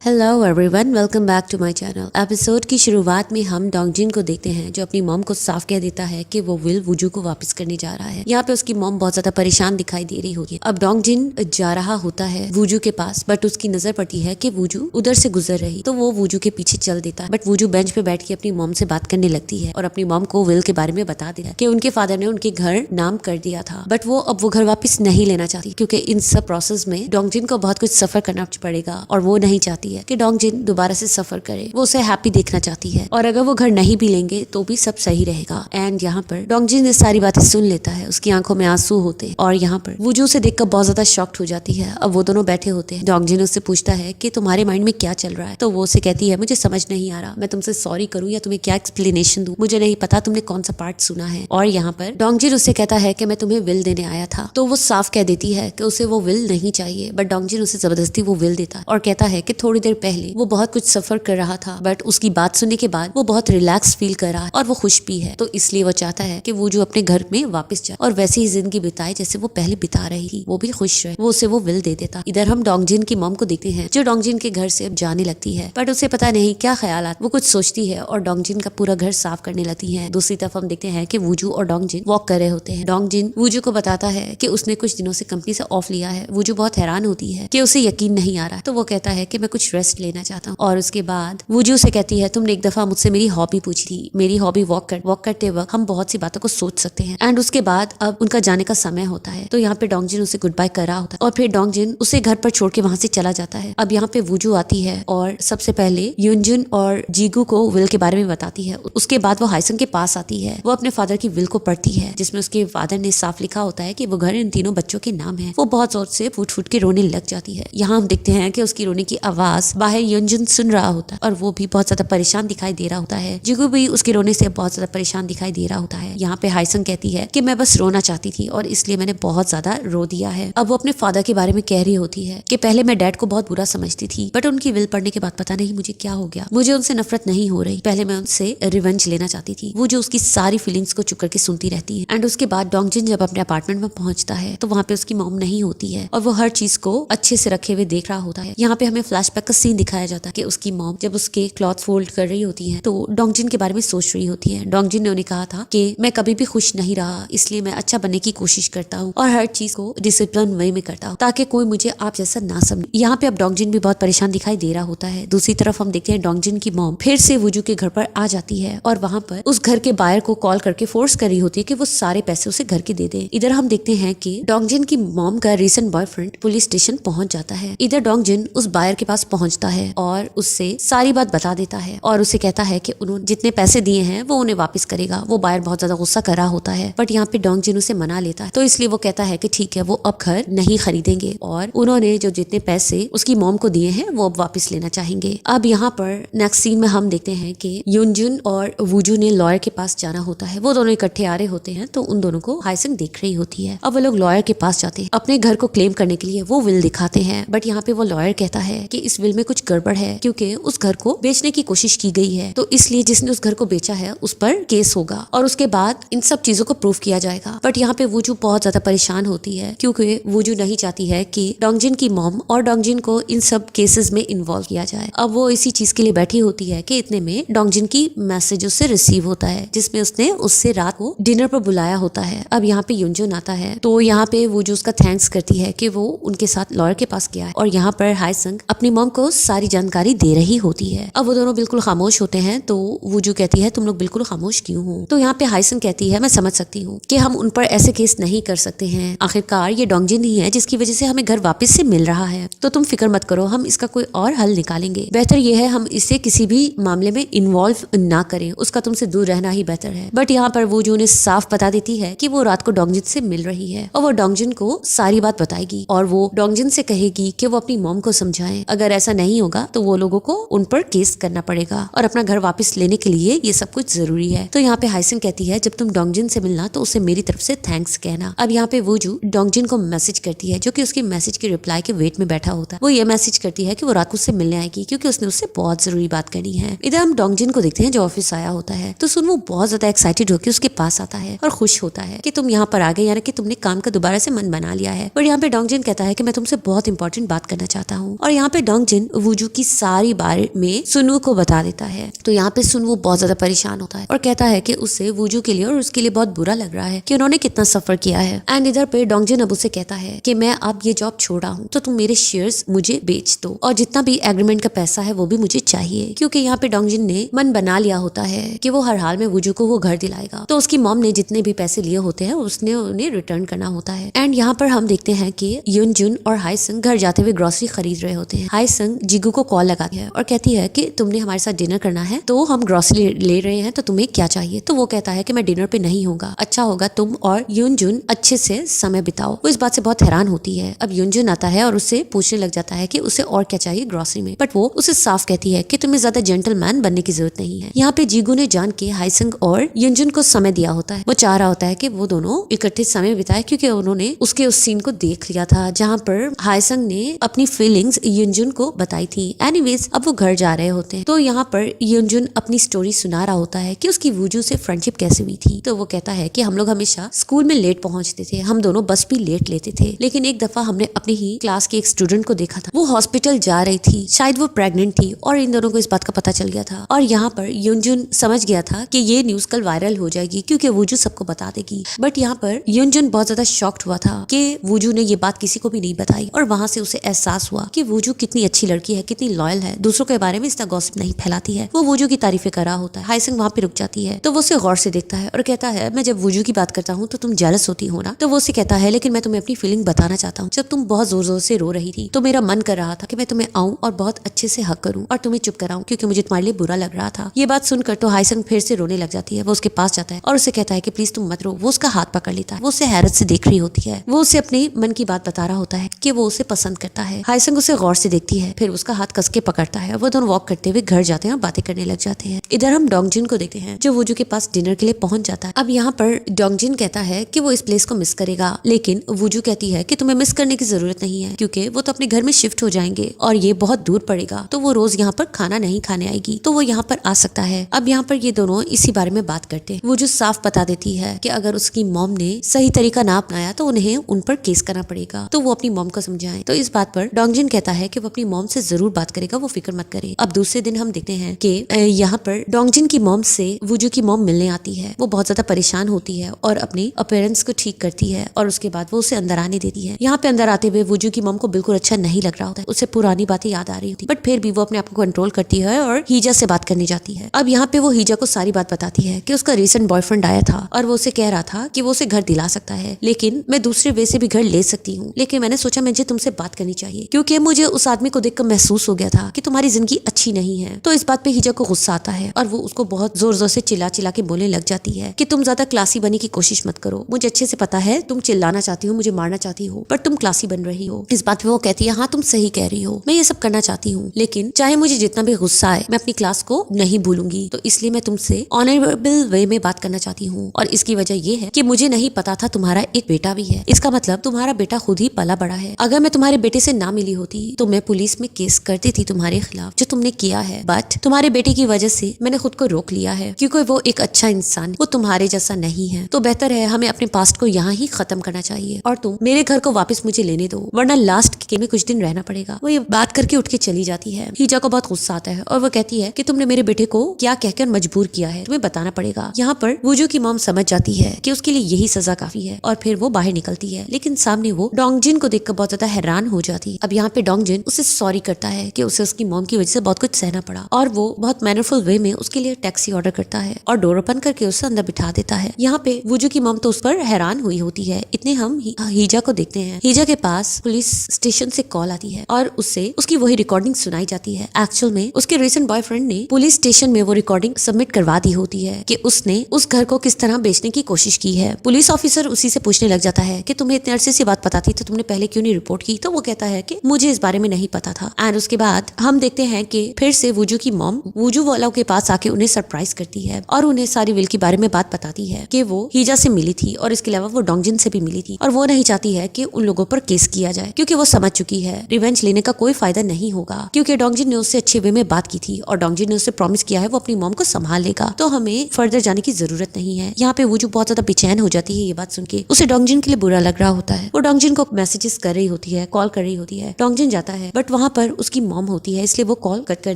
Hello everyone, welcome back to my channel. Episode की शुरुआत में हम डोंगजिन को देखते हैं जो अपनी मॉम को साफ कह देता है कि वो विल वुजू को वापस करने जा रहा है। यहाँ पे उसकी मॉम बहुत ज्यादा परेशान दिखाई दे रही होगी। अब डोंगजिन जा रहा होता है वुजू के पास, बट उसकी नजर पड़ती है कि वुजू उधर से गुजर रही, तो वो वुजू के पीछे चल देता है। बट वुजू बेंच पे बैठ के अपनी मॉम से बात करने लगती है और अपनी मॉम को विल के बारे में बता देता है कि उनके फादर ने उनके घर नाम कर दिया था, बट वो अब वो घर वापस नहीं लेना चाहती क्योंकि इन सब प्रोसेस में डोंगजिन को बहुत कुछ सफर करना पड़ेगा और वो नहीं चाहती है कि डोंगजिन दोबारा से सफर करे। वो उसे हैप्पी देखना चाहती है और अगर वो घर नहीं भी लेंगे तो भी सब सही रहेगा। एंड यहाँ पर डोंगजिन ने सारी बातें सुन लेता है, उसकी आंखों में आंसू होते हैं और यहाँ पर वुजू से देखकर बहुत ज्यादा शॉक्ड हो जाती है। अब वो दोनों बैठे होते हैं। डोंगजिन उससे पूछता है कि तुम्हारे माइंड में क्या चल रहा है, तो वो उसे कहती है मुझे समझ नहीं आ रहा, मैं तुमसे सॉरी करूँ या तुम्हें क्या एक्सप्लेनेशन दूं, मुझे नहीं पता तुमने कौन सा पार्ट सुना है। और यहाँ पर डोंगजिन उससे कहता है कि मैं तुम्हें विल देने आया था, तो वो साफ कह देती है कि उसे वो विल नहीं चाहिए, बट डोंगजिन उसे जबरदस्ती वो विल देता है और कहता है कि थोड़ी देर पहले वो बहुत कुछ सफर कर रहा था, बट उसकी बात सुनने के बाद वो बहुत रिलैक्स फील कर रहा है और वो खुश भी है, तो इसलिए वो चाहता है कि वो जो अपने घर में वापस जाए और वैसी ही जिंदगी बिताए जैसे वो पहले बिता रही थी, वो भी खुश रहे। वो उसे वो विल दे देता। इधर हम डोंगजिन की मॉम को देखते हैं जो डोंगजिन के घर से अब जाने लगती है, बट उसे पता नहीं क्या ख्यालात, वो कुछ सोचती है और डोंगजिन का पूरा घर साफ करने लगती है। दूसरी तरफ हम देखते हैं कि वुजू और डोंगजिन वॉक कर रहे होते हैं। डोंगजिन वुजू को बताता है कि उसने कुछ दिनों से कंपनी से ऑफ लिया है। वुजू बहुत हैरान होती है कि उसे यकीन नहीं आ रहा, तो वो कहता है कि मैं कुछ रेस्ट लेना चाहता हूँ। और उसके बाद वुजू से कहती है तुमने एक दफा मुझसे मेरी हॉबी पूछी थी, मेरी हॉबी वॉक करते वक्त हम बहुत सी बातों को सोच सकते हैं। एंड उसके बाद अब उनका जाने का समय होता है, तो यहाँ पे डोंगजिन उसे गुड बाय कर रहा होता है और फिर डोंगजिन उसे घर पर छोड़ के वहां से चला जाता है। अब यहाँ पे वुजू आती है और सबसे पहले युनजुन और जीगू को विल के बारे में बताती है। उसके बाद वो हाइसंग के पास आती है, वो अपने फादर की विल को पढ़ती है जिसमें उसके फादर ने साफ लिखा होता है कि वो घर इन तीनों बच्चों के नाम है। वो बहुत जोर से फूट फूट के रोने लग जाती है। यहाँ हम देखते हैं कि उसकी रोने की आवाज बाहर युनजुन सुन रहा होता है और वो भी बहुत ज्यादा परेशान दिखाई दे रहा होता है। जिगू भी उसके रोने से बहुत ज्यादा परेशान दिखाई दे रहा होता है। यहाँ पे हाइसंग कहती है कि मैं बस रोना चाहती थी और इसलिए मैंने बहुत ज्यादा रो दिया है। अब वो अपने फादर के बारे में कह रही होती है कि पहले मैं डैड को बहुत बुरा समझती थी, बट उनकी विल पढ़ने के बाद पता नहीं मुझे क्या हो गया, मुझे उनसे नफरत नहीं हो रही, पहले मैं उनसे रिवेंज लेना चाहती थी। वो जो उसकी सारी फीलिंग्स को चुप करके सुनती रहती है। एंड उसके बाद डोंगजिन जब अपने अपार्टमेंट में पहुंचता है तो वहाँ पे उसकी मॉम नहीं होती है और वो हर चीज को अच्छे से रखे हुए देख रहा होता है। यहाँ पे हमें फ्लैशबैक का सीन दिखाया जाता है कि उसकी मॉम जब उसके क्लॉथ फोल्ड कर रही होती है तो डोंगजिन के बारे में सोच रही होती है। डोंगजिन ने उन्हें कहा था कि मैं कभी भी खुश नहीं रहा, इसलिए मैं अच्छा बनने की कोशिश करता हूँ और हर चीज को डिसिप्लिन वे में करता हूँ ताकि कोई मुझे आप जैसा ना समझे। यहाँ पे अब डोंगजिन भी बहुत परेशान दिखाई दे रहा होता है। दूसरी तरफ हम देखते हैं डोंगजिन की मॉम फिर से वुजू के घर पर आ जाती है और वहाँ पर उस घर के बायर को कॉल करके फोर्स कर रही होती है कि वो सारे पैसे उसे घर के दे दे। इधर हम देखते हैं कि डोंगजिन की मॉम का रीसेंट बॉयफ्रेंड पुलिस स्टेशन पहुंच जाता है। इधर डोंगजिन उस बायर के पास पहुंचता है और उससे सारी बात बता देता है और उसे कहता है कि उन्होंने जितने पैसे दिए हैं वो उन्हें वापस करेगा। वो बायर बहुत ज्यादा गुस्सा कर रहा होता है, बट यहाँ पे डोंगजिन उसे मना लेता है, तो इसलिए वो कहता है कि ठीक है वो अब घर नहीं खरीदेंगे और उन्होंने जो जितने पैसे उसकी मॉम को दिए हैं वो अब वापस लेना चाहेंगे। अब यहाँ पर नेक्स्ट सीन में हम देखते हैं कि युनजुन और वुजू ने लॉयर के पास जाना होता है। वो दोनों इकट्ठे आ रहे होते हैं तो उन दोनों को हाइसंग देख रही होती है। अब वो लोग लॉयर के पास जाते हैं अपने घर को क्लेम करने के लिए। वो विल दिखाते हैं, बट यहाँ पे वो लॉयर कहता है कि इस विल में कुछ गड़बड़ है क्योंकि उस घर को बेचने की कोशिश की गई है, तो इसलिए जिसने उस घर को बेचा है उस पर केस होगा और उसके बाद इन सब चीजों को प्रूफ किया जाएगा। बट यहाँ पे वुजू बहुत ज्यादा परेशान होती है क्योंकि वुजू नहीं चाहती है कि डोंगजिन की मॉम और डोंगजिन को इन सब केसेस में इन्वॉल्व किया जाए। अब वो इसी चीज के लिए बैठी होती है कि इतने में डोंगजिन की मैसेज उससे रिसीव होता है जिसमें उसने उससे रात को डिनर पर बुलाया होता है। अब यहाँ पे युनजुन आता है तो यहाँ पे वुजू उसका थैंक्स करती है कि वो उनके साथ लॉयर के पास गया है और यहाँ पर हाइसंग अपनी मॉम को सारी जानकारी दे रही होती है। अब वो दोनों बिल्कुल खामोश होते हैं तो वुजू कहती है तुम लोग बिल्कुल खामोश क्यों हो, तो यहाँ पे हाइसंग कहती है मैं समझ सकती हूँ कि हम उन पर ऐसे केस नहीं कर सकते हैं, आखिरकार ये डोंगजिन ही है जिसकी वजह से हमें घर वापस से मिल रहा है, तो तुम फिक्र मत करो, हम इसका कोई और हल निकालेंगे। बेहतर ये है हम इसे किसी भी मामले में इन्वॉल्व ना करें, उसका तुमसे दूर रहना ही बेहतर है। बट यहाँ पर वुजू ने साफ बता देती है कि वो रात को डोंगजिन से मिल रही है और वो डोंगजिन को सारी बात बताएगी और वो डोंगजिन से कहेगी कि वो अपनी मॉम को समझाएं, अगर ऐसा नहीं होगा तो वो लोगों को उन पर केस करना पड़ेगा और अपना घर वापस लेने के लिए ये सब कुछ जरूरी है। तो यहाँ पे हाइसंग कहती है जब तुम डोंगजिन से मिलना तो उसे मेरी तरफ से थैंक्स कहना। अब यहाँ पे वुजू डोंगजिन को मैसेज करती है जो कि उसकी मैसेज के रिप्लाई के वेट में बैठा होता है। वो ये मैसेज करती है कि वो रात को उससे मिलने आएगी क्योंकि उसने उससे बहुत जरूरी बात करनी है। इधर हम डोंगजिन को देखते हैं जो ऑफिस आया होता है, तो सुन वो बहुत ज्यादा एक्साइटेड होकर उसके पास आता है और खुश होता है कि तुम यहाँ पर आ गए, यानी कि तुमने काम का दोबारा से मन बना लिया है। और यहाँ पे डोंगजिन कहता है कि मैं तुमसे बहुत इंपॉर्टेंट बात करना चाहता हूँ और यहाँ पे डोंगजिन डोंगजिन वूजू की सारी बारे में सुनवू को बता देता है। तो यहाँ पे सुनवू बहुत ज्यादा परेशान होता है और कहता है कि उसे वूजू के लिए और उसके लिए बहुत बुरा लग रहा है कि उन्होंने कितना सफर किया है। एंड इधर पे डोंगजिन अब उसे कहता है कि मैं अब ये जॉब छोड़ा हूँ तो तुम मेरे शेयर्स मुझे बेच दो और जितना भी एग्रीमेंट का पैसा है वो भी मुझे चाहिए, क्योंकि यहाँ पे डोंगजिन ने मन बना लिया होता है कि वो हर हाल में वूजू को वो घर दिलाएगा। तो उसकी मॉम ने जितने भी पैसे लिए होते हैं उसने उन्हें रिटर्न करना होता है। एंड यहाँ पर हम देखते हैं कि युनजुन और हाईसंग घर जाते हुए ग्रोसरी खरीद रहे होते हैं। हाईसंग जिगू को कॉल लगाती है और कहती है कि तुमने हमारे साथ डिनर करना है तो हम ग्रोसरी ले रहे हैं, तो तुम्हें क्या चाहिए। तो वो कहता है कि मैं डिनर पे नहीं होगा, अच्छा होगा तुम और युनजुन अच्छे से समय बिताओ। वो इस बात से बहुत हैरान होती है। अब युनजुन आता है और उससे पूछने लग जाता है कि उसे और क्या चाहिए ग्रोसरी में, बट वो उसे साफ कहती है कि तुम्हें ज्यादा जेंटलमैन बनने की जरूरत नहीं है। यहाँ पे जीगू ने जान के हाईसंग और युनजुन को समय दिया होता है। वो चाह रहा होता है कि वो दोनों इकट्ठे समय बिताए, क्योंकि उन्होंने उसके उस सीन को देख लिया था जहाँ पर हाईसंग ने अपनी फीलिंग्स युनजुन को बताई थी। एनीवेज अब वो घर जा रहे होते हैं तो यहाँ पर युनजुन अपनी स्टोरी सुना रहा होता है कि उसकी वूजू से फ्रेंडशिप कैसे हुई थी। तो वो कहता है कि हम लोग हमेशा स्कूल में लेट पहुंचते थे, हम दोनों बस भी लेट लेते थे, लेकिन एक दफा हमने अपनी ही क्लास के एक स्टूडेंट को देखा था, वो हॉस्पिटल जा रही थी, शायद वो प्रेग्नेंट थी और इन दोनों को इस बात का पता चल गया था। और यहाँ पर युनजुन समझ गया था कि ये न्यूज कल वायरल हो जाएगी क्योंकि वूजू सबको बता देगी। बट यहाँ पर युनजुन बहुत ज्यादा शॉक्ड हुआ था कि वूजू ने ये बात किसी को भी नहीं बताई और वहां से उसे एहसास हुआ कि वूजू कितनी अच्छी लड़की है, कितनी लॉयल है, दूसरों के बारे में इतना गॉसिप नहीं फैलाती है। वो वूजू की तारीफें कर रहा होता है। हाईसंग वहाँ पे रुक जाती है तो वो उसे गौर से देखता है और कहता है मैं जब वूजू की बात करता हूँ तो तुम जेलस होती हो ना। तो वो उसे कहता है लेकिन मैं तुम्हें अपनी फीलिंग बताना चाहता हूँ, जब तुम बहुत जोर जोर से रो रही थी तो मेरा मन कर रहा था कि मैं तुम्हें आऊं और बहुत अच्छे से हक करूं और तुम्हें चुप कराऊं क्योंकि मुझे तुम्हारे लिए बुरा लग रहा था। ये बात सुनकर तो हाईसंग फिर से रोने लग जाती है। वो उसके पास जाता है और उसे कहता है कि प्लीज तुम मत रो। वो उसका हाथ पकड़ लेता है। वो उसे हैरत से देख रही होती है। वो उसे अपने मन की बात बता रहा होता है कि वो उसे पसंद करता है। हाईसंग उसे गौर से देखती है, फिर उसका हाथ कस के पकड़ता है। वो दोनों वॉक करते हुए घर जाते हैं और बातें करने लग जाते हैं। इधर हम डोंगजिन को देखते हैं जो वूजू के पास डिनर के लिए पहुंच जाता है। अब यहाँ पर डोंगजिन कहता है कि वो इस प्लेस को मिस करेगा, लेकिन वूजू कहती है कि तुम्हें मिस करने की जरूरत नहीं है क्योंकि वो तो अपने घर में शिफ्ट हो जाएंगे और ये बहुत दूर पड़ेगा, तो वो रोज यहाँ पर खाना नहीं खाने आएगी, तो वो यहाँ पर आ सकता है। अब यहाँ पर ये दोनों इसी बारे में बात करते हैं। वो जो साफ बता देती है कि अगर उसकी मॉम ने सही तरीका ना अपनाया तो उन्हें उन पर केस करना पड़ेगा, तो वो अपनी मॉम को समझाएं। तो इस बात पर डोंगजिन कहता है कि वो अपनी मॉम से जरूर बात करेगा, वो फिक्र मत करे। अब दूसरे दिन हम देखते हैं कि यहाँ पर डोंगजिन की मॉम से वूजू की मॉम मिलने आती है। वो बहुत ज्यादा परेशान होती है और अपनी अपीयरेंस को ठीक करती है और उसके बाद वो उसे अंदर आने देती है। यहाँ पे अंदर आते हुए वूजू की मॉम को बिल्कुल अच्छा नहीं लग रहा होता है। उसे पुरानी बातें याद आ रही होती, बट फिर भी वो अपने आप को कंट्रोल करती है और हीजा से बात करने जाती है। अब यहाँ पे वो हीजा को सारी बात बताती है कि उसका रिसेंट बॉयफ्रेंड आया था और वो उसे कह रहा था कि वो उसे घर दिला सकता है, लेकिन मैं दूसरे वे से भी घर ले सकती हूँ, लेकिन मैंने सोचा मुझे तुमसे बात करनी चाहिए क्योंकि मुझे उस आदमी को देखकर महसूस हो गया था कि तुम्हारी जिंदगी अच्छी नहीं है। तो इस बात पे हीजा को गुस्सा आता है और वो उसको बहुत जोर जोर से चिल्ला चिल्ला के बोलने लग जाती है कि तुम ज्यादा क्लासी बनने की कोशिश मत करो, मुझे अच्छे से पता है तुम चिल्लाना चाहती हो, मुझे मारना चाहती हो, पर तुम क्लासी बन रही हो। इस बात पे वो कहती है हाँ तुम सही कह रही हो, मैं ये सब करना चाहती हूँ, लेकिन चाहे मुझे जितना भी गुस्सा आए मैं अपनी क्लास को नहीं भूलूंगी, तो इसलिए मैं तुमसे ऑनरेबल वे में बात करना चाहती हूँ। और इसकी वजह ये है कि मुझे नहीं पता था तुम्हारा एक बेटा भी है, इसका मतलब तुम्हारा बेटा खुद ही पला बड़ा है। अगर मैं तुम्हारे बेटे से ना मिली होती तो मैं पुलिस में केस करती थी तुम्हारे खिलाफ जो तुमने किया है, बट तुम्हारे बेटे की वजह से मैंने खुद को रोक लिया है क्योंकि वो एक अच्छा इंसान, वो तुम्हारे जैसा नहीं है। तो बेहतर है हमें अपने पास्ट को यहाँ ही खत्म करना चाहिए और तुम मेरे घर को वापस मुझे लेने दो, वरना लास्ट के में कुछ दिन रहना पड़ेगा। वो ये बात करके उठ के चली जाती है। हीजा को बहुत गुस्सा आता है और वो कहती है कि तुमने मेरे बेटे को क्या कहकर मजबूर किया है, तुम्हें बताना पड़ेगा। यहाँ पर वूजू की मॉम समझ जाती है कि उसके लिए यही सजा काफी है और फिर वो बाहर निकलती है, लेकिन सामने वो डोंगजिन को देखकर बहुत ज्यादा हैरान हो जाती है। अब यहाँ पे डोंगजिन उसे सॉरी करता है कि उसे उसकी मॉम की वजह से बहुत कुछ सहना पड़ा और वो बहुत मैनरफुल वे में उसके लिए टैक्सी ऑर्डर करता है और डोर ओपन करके उसे अंदर बिठा देता है। यहाँ पे वूजू की मॉम तो उस पर हैरान हुई होती है। इतने हम हीजा को देखते हैं। हीजा के पास पुलिस स्टेशन से कॉल आती है और उससे उसकी वही रिकॉर्डिंग सुनाई जाती है। एक्चुअल में उसके रिसेंट बॉयफ्रेंड ने पुलिस स्टेशन में वो रिकॉर्डिंग सबमिट करवा दी होती है कि उसने उस घर को किस तरह बेचने की कोशिश की है। पुलिस ऑफिसर उसी से पूछने लग जाता है कि तुम्हें इतने अरसे से बात पता थी तो तुमने पहले क्यों नहीं रिपोर्ट की। तो वो कहता है कि मुझे इस बारे में नहीं पता था। एंड उसके बाद हम देखते हैं कि फिर से वूजू की मॉम वूजू वालों के पास आके उन्हें सरप्राइज करती है और उन्हें सारी विल के बारे में बात बताती है कि वो हीजा से मिली थी और इसके अलावा वो डोंगजिन से भी मिली थी और वो नहीं चाहती है कि उन लोगों पर केस किया जाए क्योंकि वो समझ चुकी है रिवेंज लेने का कोई फायदा नहीं होगा क्योंकि डोंगजिन ने उससे अच्छे वे में बात की थी और डोंगजिन ने उससे प्रॉमिस किया है वो अपनी मॉम को संभाल लेगा, तो हमें फर्दर जाने की जरूरत नहीं है। यहाँ पे वूजू बहुत ज्यादा बेचैन हो जाती है ये बात सुन के। उसे डोंगजिन के लिए बुरा लग रहा होता है। वो डोंगजिन को मैसेजेस कर रही होती है, कॉल कर रही होती है। डोंगजिन जाता है बट वहाँ वहाँ पर उसकी मॉम होती है, इसलिए वो कॉल कट कर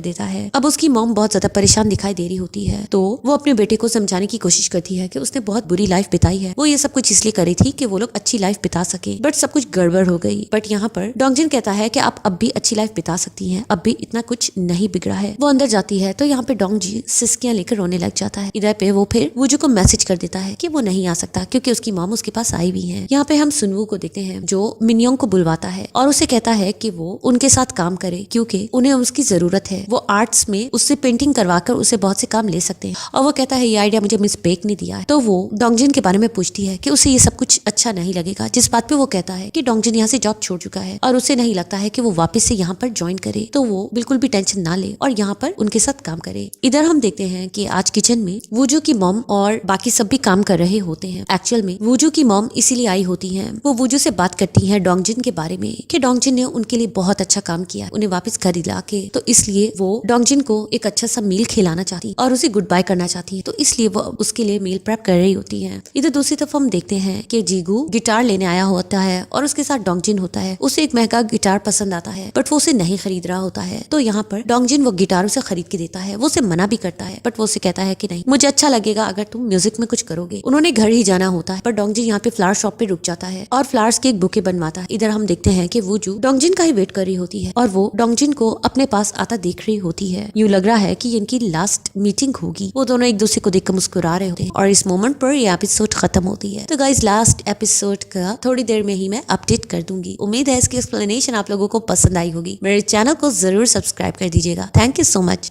देता है। अब उसकी मॉम बहुत ज्यादा परेशान दिखाई दे रही होती है, तो वो अपने बेटे को समझाने की कोशिश करती है कि उसने बहुत बुरी लाइफ बिताई है, वो ये सब कुछ इसलिए करी थी कि वो लोग अच्छी लाइफ बिता सके, बट सब कुछ गड़बड़ हो गई। बट यहाँ पर डोंगजिन कहता है कि आप अब भी अच्छी लाइफ बिता सकती हैं, अब भी इतना कुछ नहीं बिगड़ा है। वो अंदर जाती है तो यहाँ पे डोंगजी सिसकियां लेकर रोने लग जाता है। इधर पे वो फिर वूजू को मैसेज कर देता है कि वो नहीं आ सकता क्योंकि उसकी मॉम उसके पास आई हुई है। यहाँ पे हम सुनवू को देखते हैं जो मिनयोंग को बुलवाता है और उसे कहता है कि वो उनके साथ काम करे क्योंकि उन्हें उसकी जरूरत है। वो आर्ट्स में उससे पेंटिंग करवाकर उसे बहुत से काम ले सकते हैं और वो कहता है ये आइडिया मुझे मिस पेक ने दिया है। तो वो डोंगजिन के बारे में पूछती है कि उसे ये सब कुछ अच्छा नहीं लगेगा, जिस बात पे वो कहता है कि डोंगजिन यहाँ से जॉब छोड़ चुका है और उसे नहीं लगता है कि वो वापस से यहाँ पर ज्वाइन करे, तो वो बिल्कुल भी टेंशन ना ले और यहाँ पर उनके साथ काम करे। इधर हम देखते हैं कि आज किचन में वूजू की मॉम और बाकी सब भी काम कर रहे होते हैं। एक्चुअल में वूजू की मॉम इसीलिए आई होती है, वो वूजू से बात करती है डोंगजिन के बारे में कि डोंगजिन ने उनके लिए बहुत अच्छा काम किया उन्हें वापस घर ला के, तो इसलिए वो डोंगजिन को एक अच्छा सा मील खिलाना चाहती और उसे गुड बाय करना चाहती है, तो इसलिए वो उसके लिए मील प्रेप कर रही होती है। इधर दूसरी तरफ हम देखते हैं कि जीगू गिटार लेने आया होता है और उसके साथ डोंगजिन होता है। उसे एक महंगा गिटार पसंद आता है बट वो उसे नहीं खरीद रहा होता है, तो यहाँ पर डोंगजिन वो गिटार उसे खरीद के देता है। वो उसे मना भी करता है बट वो उसे कहता है कि नहीं, मुझे अच्छा लगेगा अगर तुम म्यूजिक में कुछ करोगे। उन्होंने घर ही जाना होता है पर डोंगजिन यहाँ पे फ्लावर शॉप पे रुक जाता है और फ्लावर्स के एक बुके बनवाता है। इधर हम देखते हैं कि वूजू डोंगजिन का ही वेट कर रही होती है और वो डोंगजिन को अपने पास आता देख रही होती है। यूं लग रहा है कि इनकी लास्ट मीटिंग होगी। वो दोनों एक दूसरे को देखकर मुस्कुरा रहे होते हैं और इस मोमेंट पर ये एपिसोड खत्म होती है। तो गाइस लास्ट एपिसोड का थोड़ी देर में ही मैं अपडेट कर दूंगी। उम्मीद है इसकी एक्सप्लेनेशन आप लोगों को पसंद आई होगी। मेरे चैनल को जरूर सब्सक्राइब कर दीजिएगा। Thank you so much.